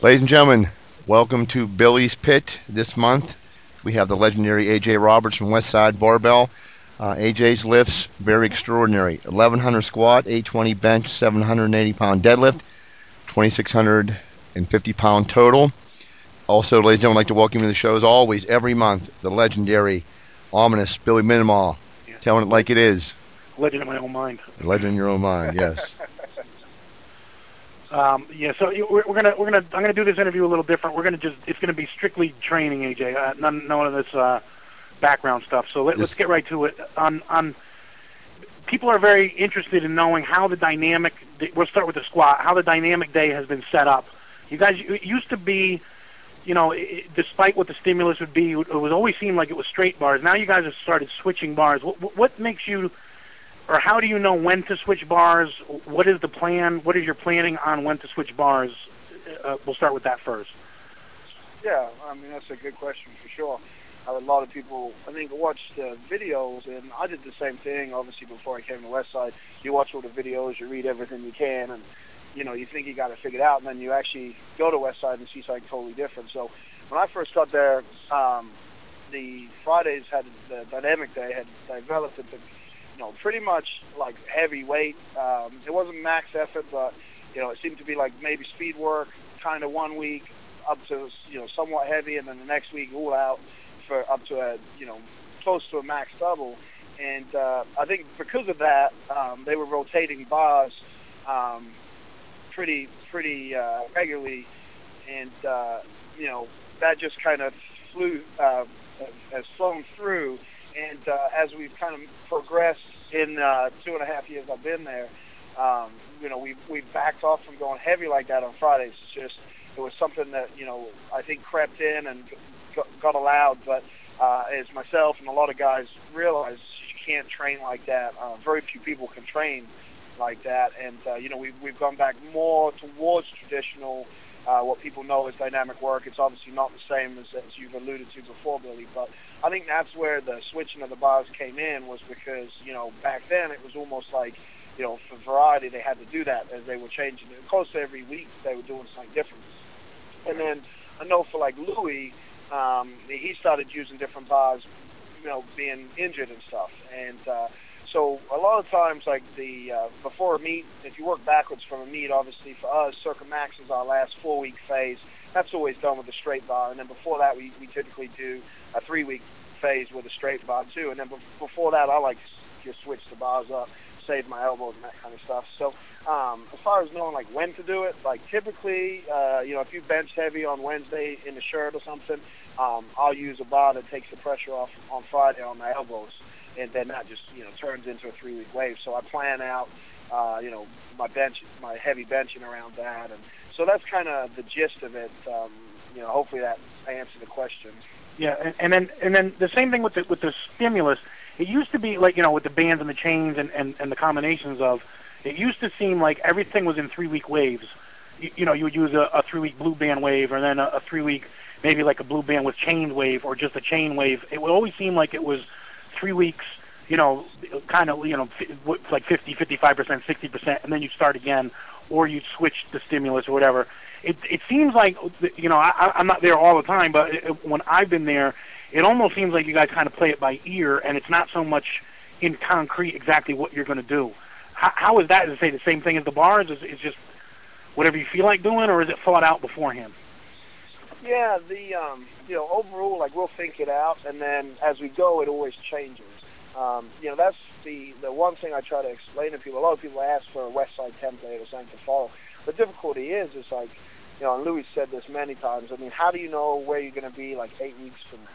Ladies and gentlemen, welcome to Billy's Pit. This month we have the legendary A.J. Roberts from Westside Barbell. A.J.'s lifts, very extraordinary. 1,100 squat, 820 bench, 780-pound deadlift, 2,650-pound total. Also, ladies and gentlemen, I'd like to welcome you to the show as always, every month, the legendary, ominous Billy Minimal, telling it like it is. Legend in my own mind. Legend in your own mind, yes. So I'm gonna do this interview a little different. It's gonna be strictly training, AJ. None of this background stuff. So let's get right to it. People are very interested in knowing how the dynamic. We'll start with the squat. How the dynamic day has been set up. You guys, it used to be, despite what the stimulus would be, it was always seemed like it was straight bars. Now you guys have started switching bars. What makes you? Or how do you know when to switch bars? What is the plan? What is your planning on when to switch bars? We'll start with that first. Yeah, I mean, that's a good question for sure. A lot of people, I think, watch the videos, and I did the same thing, obviously, before I came to Westside. You watch all the videos, you read everything you can, and, you think you got it figured out, and then you actually go to Westside and see something totally different. So when I first got there, the Fridays had the dynamic day, had developed into pretty much like heavy weight. It wasn't max effort, but, it seemed to be like maybe speed work kind of 1 week up to, somewhat heavy, and then the next week all out for up to a, close to a max double. And I think because of that, they were rotating bars pretty regularly, and, that just kind of has flown through. And as we've kind of progressed in 2.5 years I've been there, we've backed off from going heavy like that on Fridays. It was something that, I think crept in and got allowed. But as myself and a lot of guys realize, you can't train like that. Very few people can train like that. And, we've gone back more towards traditional, what people know as dynamic work. It's obviously not the same as you've alluded to before, Billy, but I think that's where the switching of the bars came in, was because, back then it was almost like, for variety, they had to do that as they were changing it. Close to every week they were doing something different. And then I know for like Louis, he started using different bars, being injured and stuff. And so a lot of times, like before a meet, if you work backwards from a meet, obviously for us, Circuit Max is our last 4-week phase. That's always done with a straight bar. And then before that, we typically do a 3-week phase with a straight bar too. And then before that, I like to just switch the bars up, save my elbows and that kind of stuff. So as far as knowing like when to do it, like typically, if you bench heavy on Wednesday in the shirt or something, I'll use a bar that takes the pressure off on Friday on my elbows. And then that just, turns into a 3-week wave. So I plan out, my heavy benching around that. And so that's kind of the gist of it. Hopefully that answered the question. Yeah, and then the same thing with the stimulus. It used to be like, with the bands and the chains and the combinations of, it used to seem like everything was in 3-week waves. You would use a 3-week blue band wave, or then a 3-week, maybe like a blue band with chain wave, or just a chain wave. It would always seem like it was 3 weeks, kind of, like 50, 55%, 60%, and then you start again, or you switch the stimulus or whatever. It seems like, I'm not there all the time, but when I've been there, it almost seems like you guys kind of play it by ear, and it's not so much in concrete exactly what you're going to do. How is that? Is it say the same thing as the bars? Is it just whatever you feel like doing, or is it thought out beforehand? Yeah, overall, like, we'll think it out, and then as we go, it always changes. That's the one thing I try to explain to people. A lot of people ask for a Westside template or something to follow. The difficulty is like, and Louis said this many times, I mean, how do you know where you're going to be like 8 weeks from now?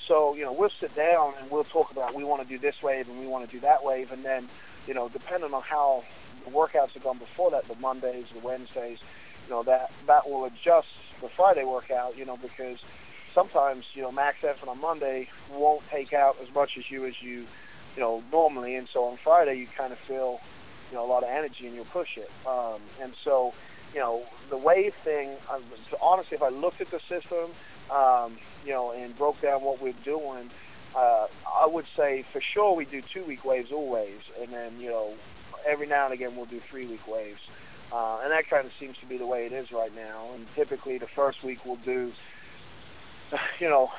So, we'll sit down and we'll talk about, we want to do this wave and we want to do that wave, and then, depending on how the workouts have gone before that, the Mondays, the Wednesdays, that will adjust the Friday workout, because sometimes, max effort on Monday won't take out as much as you normally, and so on Friday you kind of feel, a lot of energy and you'll push it. And so, the wave thing, honestly, if I looked at the system, and broke down what we're doing, I would say for sure we do 2-week waves always, and then, every now and again we'll do 3-week waves. And that kind of seems to be the way it is right now. And typically the first week we'll do, 4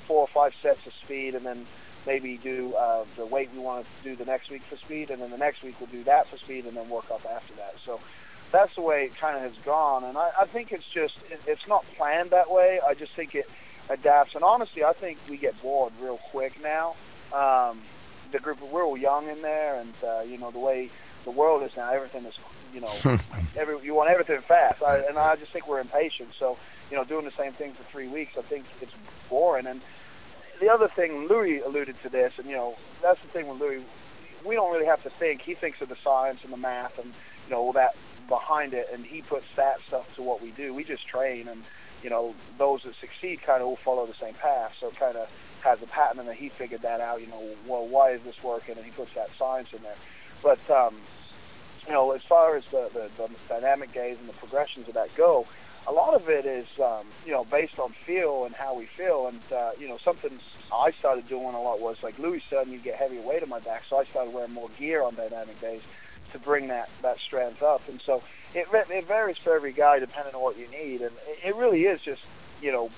or 5 sets of speed, and then maybe do the weight we want to do the next week for speed, and then the next week we'll do that for speed, and then work up after that. So that's the way it kind of has gone. And I think it's just, it's not planned that way. I just think it adapts. And honestly, I think we get bored real quick now. The group, we're all young in there, and the way the world is now, everything is, you want everything fast. And I just think we're impatient. So, doing the same thing for 3 weeks, I think it's boring. And the other thing, Louis alluded to this, and that's the thing with Louis. We don't really have to think. He thinks of the science and the math and all that behind it, and he puts that stuff to what we do. We just train, and those that succeed kind of all follow the same path. So it kind of has a pattern, and then he figured that out. Well, why is this working? And he puts that science in there. But as far as the dynamic gaze and the progressions of that go, a lot of it is based on feel and how we feel. And something I started doing a lot was, like Louis said, you get heavier weight on my back, so I started wearing more gear on dynamic days to bring that strength up. And so it varies for every guy depending on what you need, and it really is just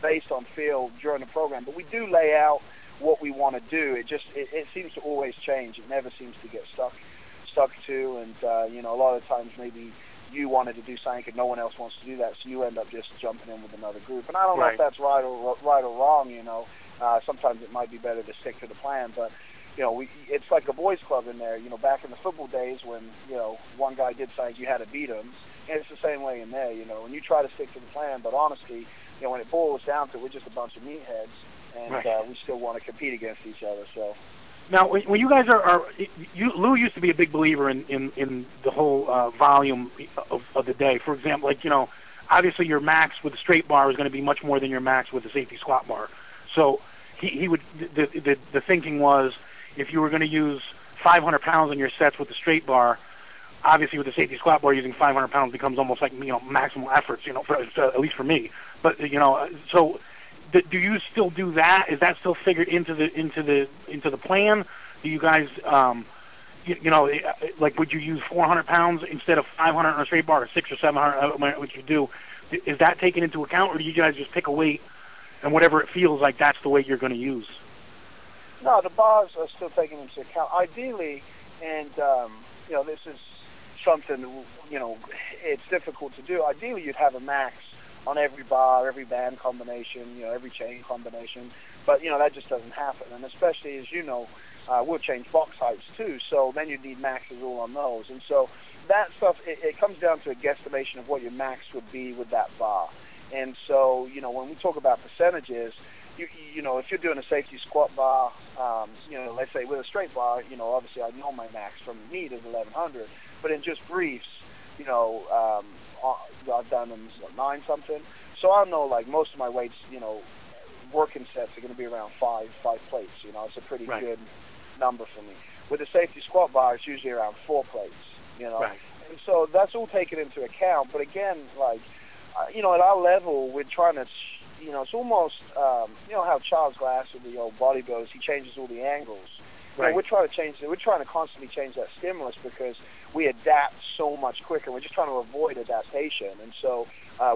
based on feel during the program. But we do lay out what we want to do. It seems to always change. It never seems to get stuck to. And a lot of times maybe you wanted to do something and no one else wants to do that, so you end up just jumping in with another group. And I don't know if that's right or wrong. Sometimes it might be better to stick to the plan, but it's like a boys' club in there. Back in the football days when one guy did something, you had to beat him, and it's the same way in there. And you try to stick to the plan, but honestly, when it boils down to it, we're just a bunch of meatheads, and we still want to compete against each other. So. Now, when you guys Lou used to be a big believer in the whole volume of the day. For example, obviously your max with the straight bar is going to be much more than your max with the safety squat bar. So he would the thinking was, if you were going to use 500 pounds on your sets with the straight bar, obviously with the safety squat bar, using 500 pounds becomes almost like maximal efforts. At least for me. But so. Do you still do that? Is that still figured into the plan? Do you guys, would you use 400 pounds instead of 500 on a straight bar, or 600 or 700? What you do, is that taken into account, or do you guys just pick a weight and whatever it feels like, that's the weight you're going to use? No, the bars are still taken into account. Ideally, and this is something it's difficult to do. Ideally, you'd have a max on every bar, every band combination, every chain combination. But, that just doesn't happen. And especially, as we'll change box heights too, so then you need maxes all on those. And so that stuff, it comes down to a guesstimation of what your max would be with that bar. And so, when we talk about percentages, if you're doing a safety squat bar, let's say with a straight bar, obviously I know my max from meet is 1100, but in just briefs, I've done them 9 something. So I know, like, most of my weights, working sets are going to be around five plates. It's a pretty good number for me. With the safety squat bar, it's usually around 4 plates. Right. And so that's all taken into account. But again, like, at our level, we're trying to, it's almost, how Charles Glass with the old bodybuilders, he changes all the angles. Right. We're trying to change it. We're trying to constantly change that stimulus because we adapt so much quicker. We're just trying to avoid adaptation. And so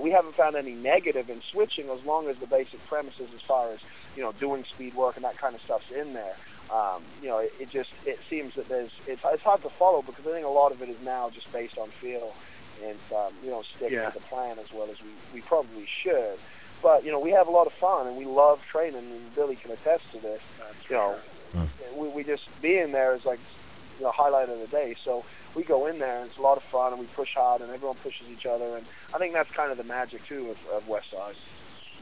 we haven't found any negative in switching as long as the basic premises as far as, doing speed work and that kind of stuff's in there. It seems that it's hard to follow because I think a lot of it is now just based on feel, and we don't stick to the plan as well as we probably should. But, we have a lot of fun and we love training, and Billy can attest to this. We just being there is like the highlight of the day. So we go in there and it's a lot of fun, and we push hard, and everyone pushes each other, and I think that's kind of the magic too of Westside.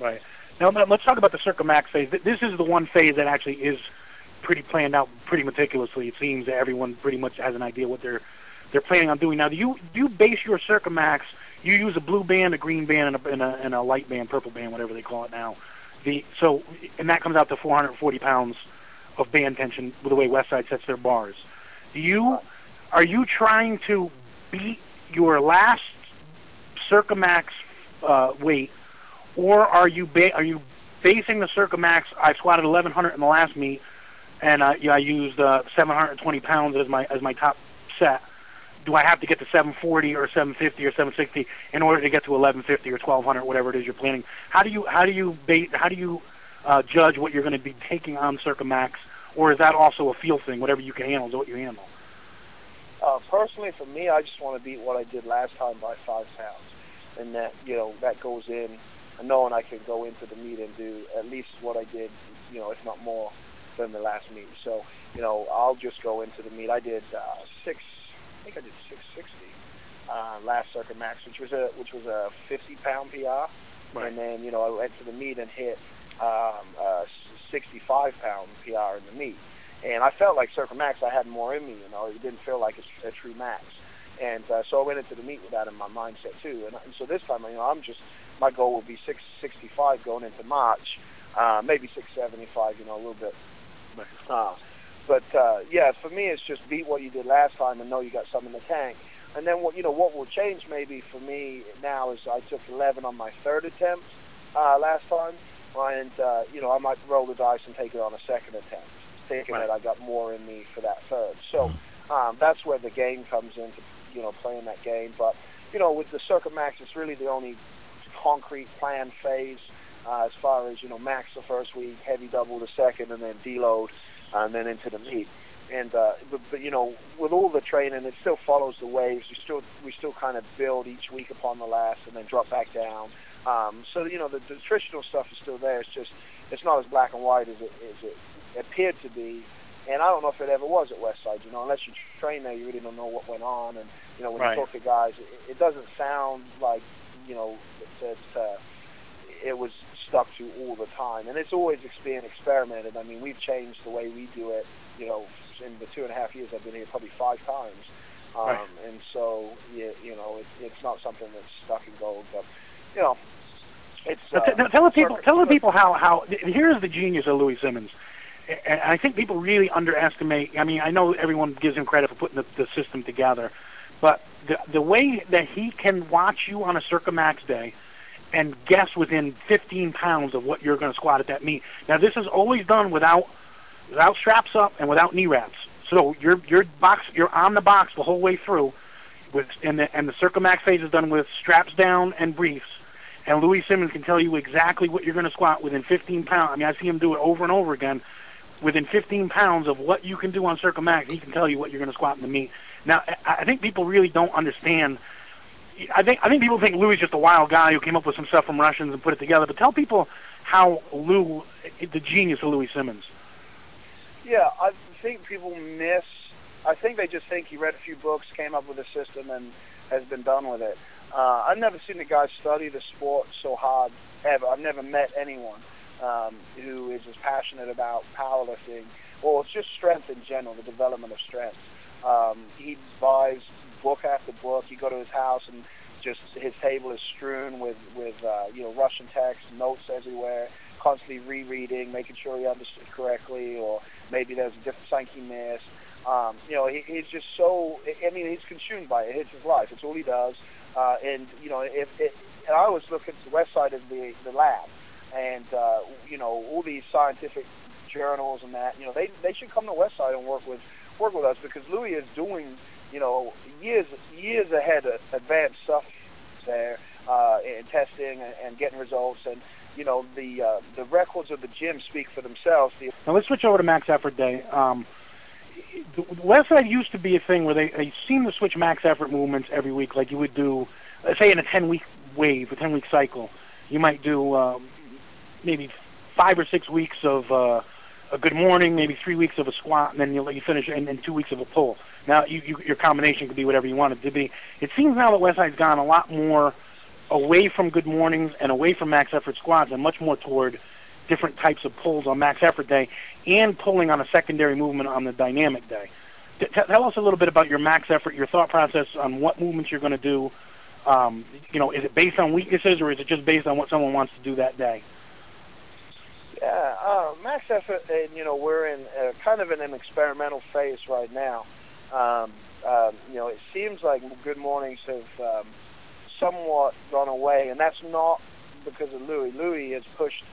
Right. Now let's talk about the Circa Max phase. This is the one phase that actually is pretty planned out pretty meticulously. It seems that everyone pretty much has an idea what they're planning on doing. Now, do you base your Circa Max? You use a blue band, a green band, and a light band, purple band, whatever they call it now. And that comes out to 440 pounds of band tension with the way Westside sets their bars. Are you trying to beat your last Circa Max weight, or are you basing the Circa Max? I squatted 1100 in the last meet, and I used 720 pounds as my top set. do I have to get to 740 or 750 or 760 in order to get to 1150 or 1200, whatever it is you're planning? How do you judge what you're going to be taking on Circa Max, or is that also a feel thing? Whatever you can handle is what you handle. Personally, for me, I just want to beat what I did last time by 5 pounds, and that that goes in, knowing I can go into the meet and do at least what I did, if not more than the last meet. So, I'll just go into the meet. I did I think I did 660 last Circa Max, which was a 50-pound PR, right. And then I went to the meet and hit a 65-pound PR in the meet. And I felt like Circa Max, I had more in me, It didn't feel like a true max. And so I went into the meet with that in my mindset, too. And so this time, my goal will be 665 going into March, maybe 675, a little bit. But for me, it's just beat what you did last time and know you got some in the tank. And then what will change maybe for me now is I took 11 on my third attempt last time. And, I might roll the dice and take it on a second attempt, thinking that I got more in me for that third. So that's where the game comes into, playing that game. But, with the Circa Max, it's really the only concrete plan phase as far as, max the first week, heavy double the second, and then deload, and then into the meet. And but with all the training, it still follows the waves. We still kind of build each week upon the last, and then drop back down. So the nutritional stuff is still there. It's just it's not as black and white as it appeared to be. And I don't know if it ever was at Westside. Unless you train there, you really don't know what went on. And when you talk to guys, it doesn't sound like that it was stuck to all the time. And it's always being experimented. I mean, we've changed the way we do it. In the 2.5 years I've been here, probably 5 times. And so it's not something that's stuck in gold. But it's tell the people how here's the genius of Louis Simmons. And I think people really underestimate. I mean, I know everyone gives him credit for putting the system together, but the way that he can watch you on a Circa Max day and guess within 15 pounds of what you're going to squat at that meet. Now, this is always done without straps up and without knee wraps. So you're on the box the whole way through, and the Circa Max phase is done with straps down and briefs. And Louis Simmons can tell you exactly what you're going to squat within 15 pounds. I mean, I see him do it over and over again. Within 15 pounds of what you can do on Circa Max, he can tell you what you're going to squat in the meet. Now, I think people really don't understand. I think people think Louis is just a wild guy who came up with some stuff from Russians and put it together. But tell people how the genius of Louis Simmons. Yeah, I think people I think they just think he read a few books, came up with a system, and has been done with it. I've never seen a guy study the sport so hard, ever. I've never met anyone who is as passionate about powerlifting, or it's just strength in general, the development of strength. He buys book after book. You go to his house, and just his table is strewn with Russian text, notes everywhere, constantly rereading, making sure he understood correctly, or maybe there's a different sign he missed. He's just so, he's consumed by it. It's his life. It's all he does. And I always look at the Westside as the lab. And, all these scientific journals and that, they should come to Westside and work with us, because Louis is doing, years ahead of advanced stuff there in testing and getting results. And, the records of the gym speak for themselves. Now let's switch over to Max Effort Day. The Westside used to be a thing where they seem to switch max effort movements every week, like you would do, let's say in a 10-week wave, a 10-week cycle. You might do maybe 5 or 6 weeks of a good morning, maybe 3 weeks of a squat, and then you finish in 2 weeks of a pull. Now, your combination could be whatever you want it to be. It seems now that Westside's gone a lot more away from good mornings and away from max effort squats, and much more toward different types of pulls on max effort day and pulling on a secondary movement on the dynamic day. Tell us a little bit about your max effort, your thought process on what movements you're going to do. Is it based on weaknesses, or is it just based on what someone wants to do that day? Yeah, max effort, and we're in kind of in an experimental phase right now. It seems like good mornings have somewhat gone away, and that's not because of Louis. Louis has pushed,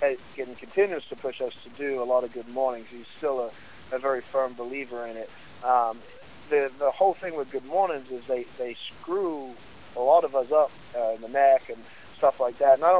and continues to push us to do a lot of good mornings. He's still a very firm believer in it. the whole thing with Good Mornings is they screw a lot of us up in the neck and stuff like that. Not